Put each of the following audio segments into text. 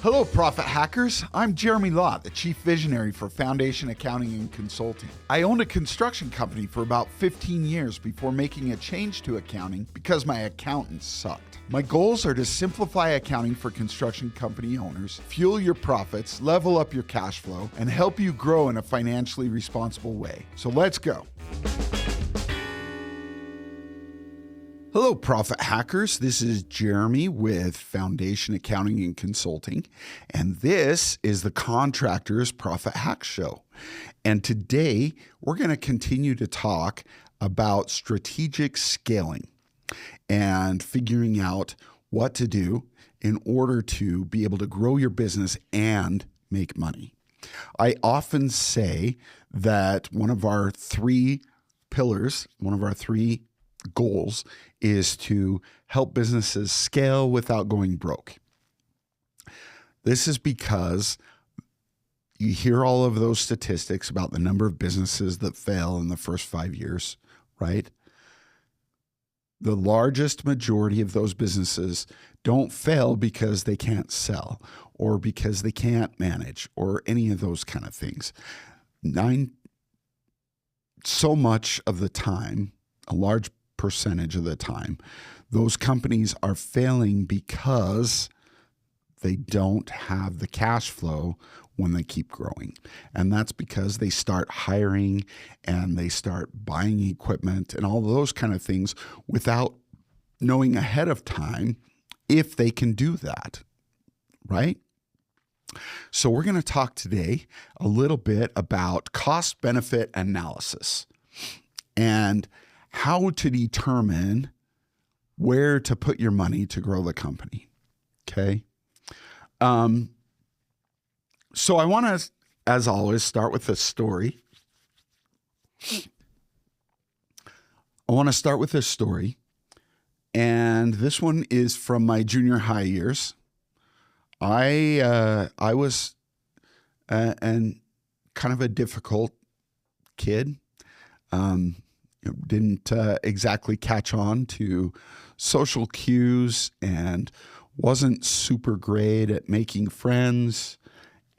Hello, Profit Hackers. I'm Jeremy Lott, the Chief Visionary for Foundation Accounting and Consulting. I owned a construction company for about 15 years before making a change to accounting because my accountants sucked. My goals are to simplify accounting for construction company owners, fuel your profits, level up your cash flow, and help you grow in a financially responsible way. So let's go. Hello, Profit Hackers. This is Jeremy with Foundation Accounting and Consulting, and this is the Contractors Profit Hack Show. And today, we're going to continue to talk about strategic scaling and figuring out what to do in order to be able to grow your business and make money. I often say that one of our three pillars, one of our three goals is to help businesses scale without going broke. This is because you hear all of those statistics about the number of businesses that fail in the first 5 years, right? The largest majority of those businesses don't fail because they can't sell or because they can't manage or any of those kind of things. So much of the time, a large percentage of the time, those companies are failing because they don't have the cash flow when they keep growing. And that's because they start hiring and they start buying equipment and all those kind of things without knowing ahead of time if they can do that, right? So we're going to talk today a little bit about cost-benefit analysis and how to determine where to put your money to grow the company, okay? So I want to, as always, start with a story. And this one is from my junior high years. I was kind of a difficult kid. Didn't exactly catch on to social cues and wasn't super great at making friends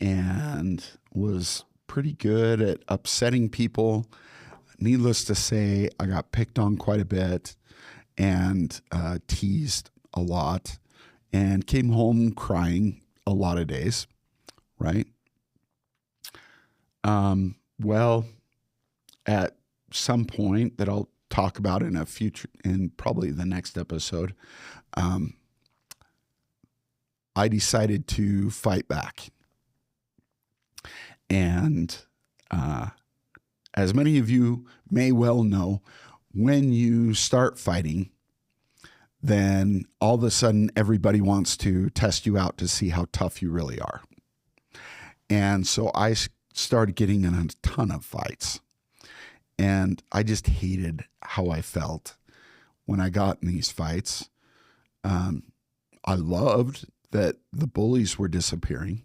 and was pretty good at upsetting people. Needless to say, I got picked on quite a bit and teased a lot and came home crying a lot of days, right? Well, at some point that I'll talk about in probably the next episode, I decided to fight back. And as many of you may well know, when you start fighting, then all of a sudden everybody wants to test you out to see how tough you really are. And so I started getting in a ton of fights. And I just hated how I felt when I got in these fights. I loved that the bullies were disappearing,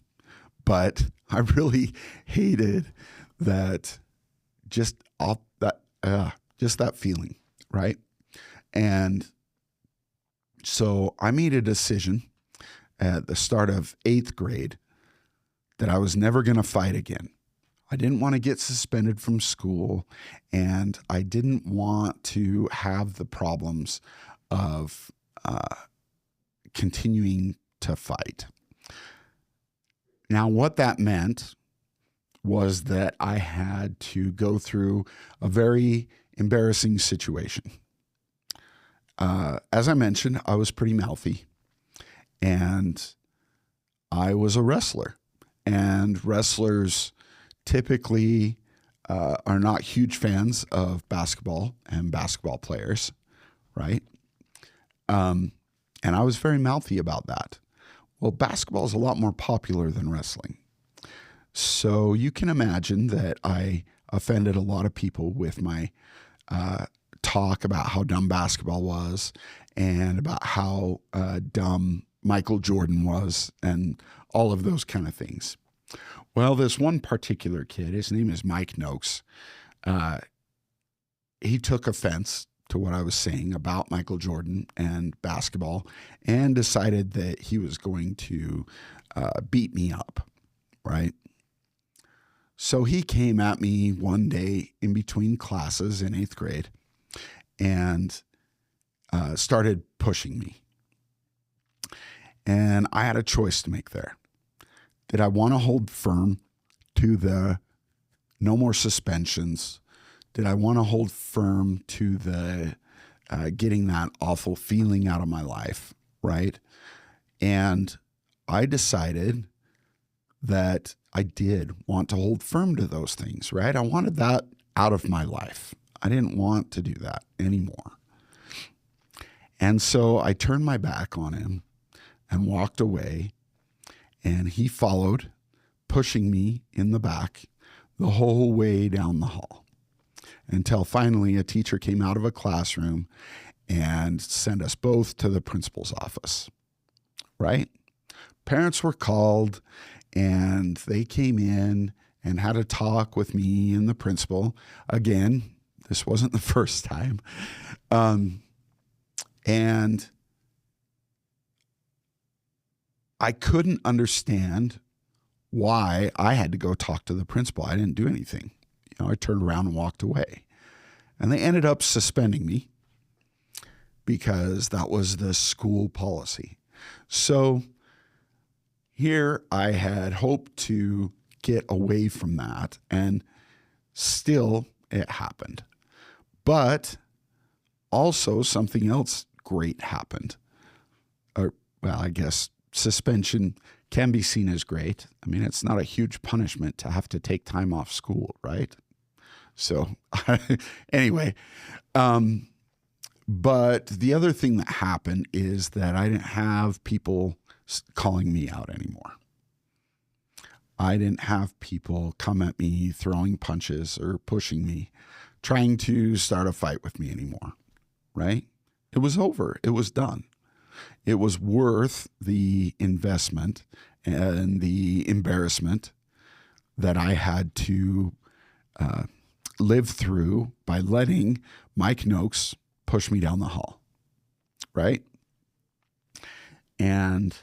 but I really hated that just that feeling, right? And so I made a decision at the start of 8th grade that I was never going to fight again. I didn't want to get suspended from school, and I didn't want to have the problems of continuing to fight. Now, what that meant was that I had to go through a very embarrassing situation. As I mentioned, I was pretty mouthy, and I was a wrestler, and wrestlers typically are not huge fans of basketball and basketball players, right? And I was very mouthy about that. Well, basketball is a lot more popular than wrestling. So you can imagine that I offended a lot of people with my talk about how dumb basketball was and about how dumb Michael Jordan was and all of those kind of things. Well, this one particular kid, his name is Mike Noakes, he took offense to what I was saying about Michael Jordan and basketball and decided that he was going to beat me up, right? So he came at me one day in between classes in 8th grade and started pushing me. And I had a choice to make there. Did I want to hold firm to the no more suspensions? Did I want to hold firm to the getting that awful feeling out of my life, right? And I decided that I did want to hold firm to those things, right? I wanted that out of my life. I didn't want to do that anymore. And so I turned my back on him and walked away, and he followed, pushing me in the back the whole way down the hall until finally a teacher came out of a classroom and sent us both to the principal's office, right? Parents were called and they came in and had a talk with me and the principal. Again, this wasn't the first time. And I couldn't understand why I had to go talk to the principal. I didn't do anything. I turned around and walked away. And they ended up suspending me because that was the school policy. So here I had hoped to get away from that, and still it happened. But also something else great happened. Or, well, I guess suspension can be seen as great. I mean, it's not a huge punishment to have to take time off school, right? So anyway, but the other thing that happened is that I didn't have people calling me out anymore. I didn't have people come at me throwing punches or pushing me, trying to start a fight with me anymore, right? It was over. It was done. It was worth the investment and the embarrassment that I had to live through by letting Mike Noakes push me down the hall, right? And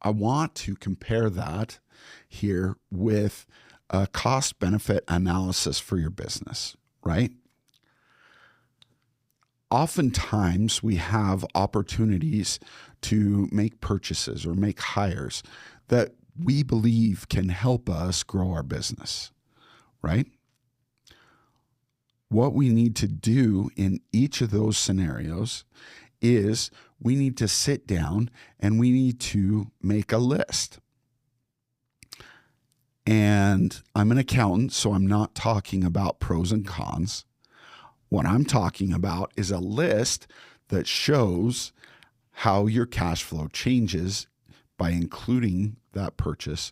I want to compare that here with a cost-benefit analysis for your business, right? Oftentimes we have opportunities to make purchases or make hires that we believe can help us grow our business, right? What we need to do in each of those scenarios is we need to sit down and we need to make a list. And I'm an accountant, so I'm not talking about pros and cons. What I'm talking about is a list that shows how your cash flow changes by including that purchase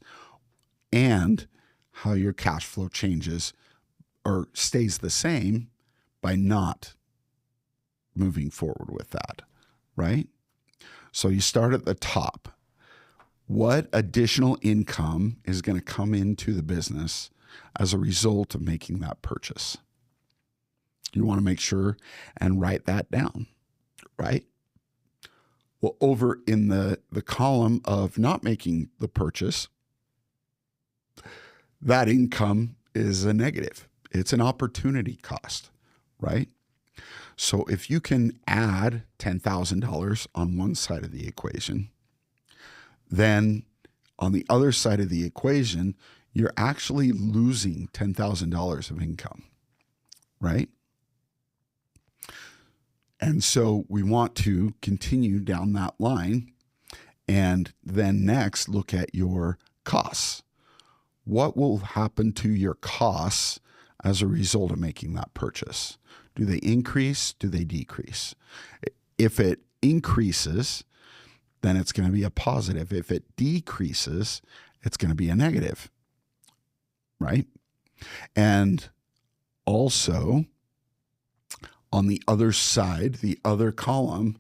and how your cash flow changes or stays the same by not moving forward with that, right? So you start at the top. What additional income is going to come into the business as a result of making that purchase? You want to make sure and write that down, right? Well, over in the column of not making the purchase, that income is a negative. It's an opportunity cost, right? So if you can add $10,000 on one side of the equation, then on the other side of the equation, you're actually losing $10,000 of income, right? And so we want to continue down that line and then next look at your costs. What will happen to your costs as a result of making that purchase? Do they increase? Do they decrease? If it increases, then it's going to be a positive. If it decreases, it's going to be a negative, right? And also, on the other side, the other column,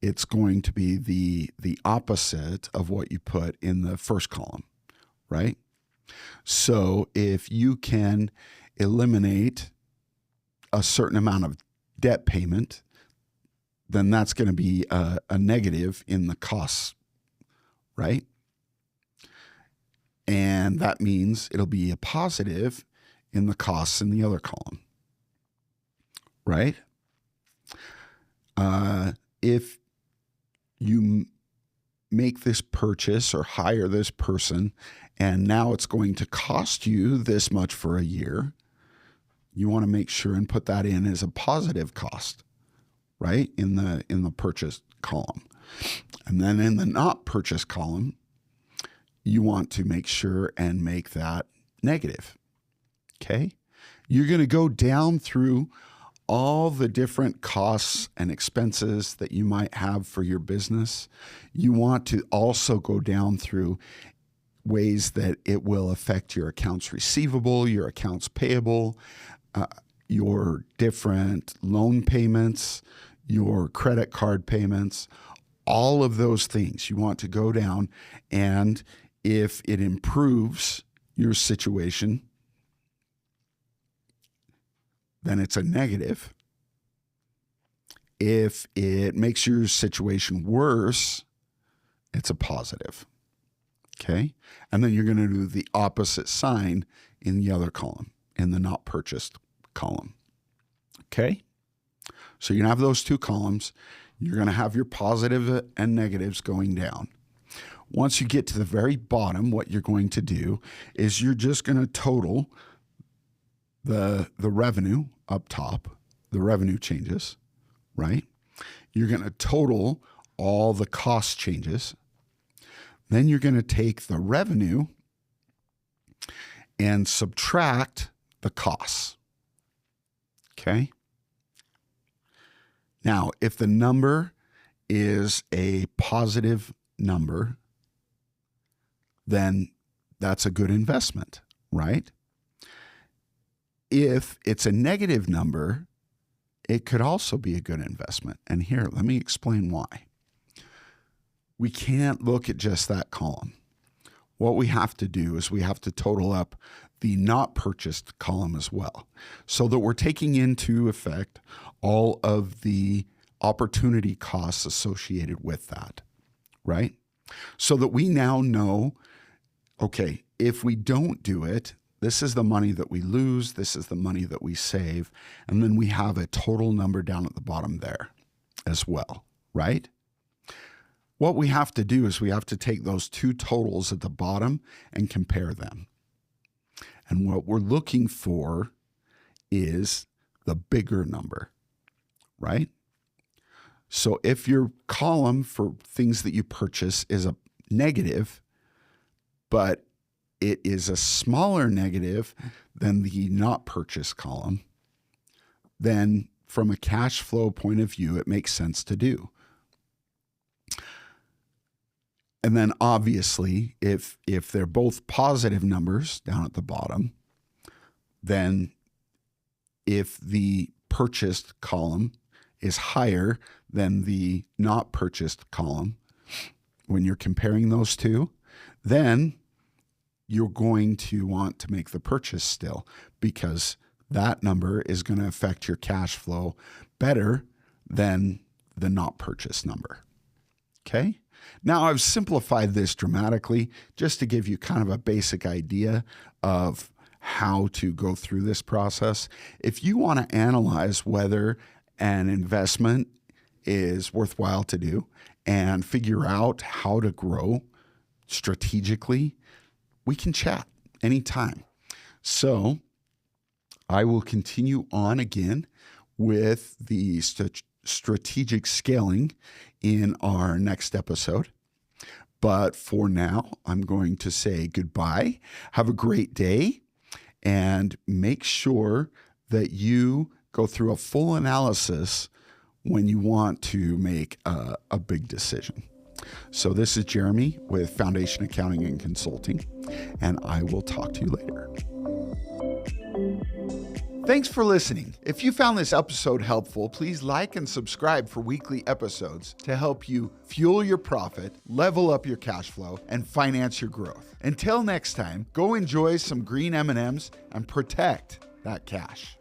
it's going to be the opposite of what you put in the first column, right? So if you can eliminate a certain amount of debt payment, then that's going to be a negative in the costs, right? And that means it'll be a positive in the costs in the other column, right? If you make this purchase or hire this person, and now it's going to cost you this much for a year, you want to make sure and put that in as a positive cost, right? In the purchase column. And then in the not purchase column, you want to make sure and make that negative. Okay? You're going to go down through all the different costs and expenses that you might have for your business. You want to also go down through ways that it will affect your accounts receivable, your accounts payable, your different loan payments, your credit card payments, all of those things. You want to go down, and if it improves your situation, then it's a negative. If it makes your situation worse, it's a positive. Okay? And then you're going to do the opposite sign in the other column, in the not purchased column. Okay? So you're going to have those two columns. You're going to have your positive and negatives going down. Once you get to the very bottom, what you're going to do is you're just going to total the revenue up top, the revenue changes, right? You're going to total all the cost changes. Then you're going to take the revenue and subtract the costs. Okay? Now, if the number is a positive number, then that's a good investment, right? If it's a negative number, it could also be a good investment. And here, let me explain why. We can't look at just that column. What we have to do is we have to total up the not purchased column as well, so that we're taking into effect all of the opportunity costs associated with that, right? So that we now know, okay, if we don't do it, this is the money that we lose, this is the money that we save, and then we have a total number down at the bottom there as well, right? What we have to do is we have to take those two totals at the bottom and compare them. And what we're looking for is the bigger number, right? So if your column for things that you purchase is a negative, but it is a smaller negative than the not purchase column, then from a cash flow point of view, it makes sense to do. And then obviously, if they're both positive numbers down at the bottom, then if the purchased column is higher than the not purchased column, when you're comparing those two, then you're going to want to make the purchase still, because that number is going to affect your cash flow better than the not purchased number. Okay? Now, I've simplified this dramatically just to give you kind of a basic idea of how to go through this process. If you want to analyze whether an investment is worthwhile to do and figure out how to grow strategically, we can chat anytime. So I will continue on again with the strategic scaling in our next episode. But for now, I'm going to say goodbye. Have a great day, and make sure that you go through a full analysis when you want to make a big decision. So this is Jeremy with Foundation Accounting and Consulting, and I will talk to you later. Thanks for listening. If you found this episode helpful, please like and subscribe for weekly episodes to help you fuel your profit, level up your cash flow, and finance your growth. Until next time, go enjoy some green M&Ms and protect that cash.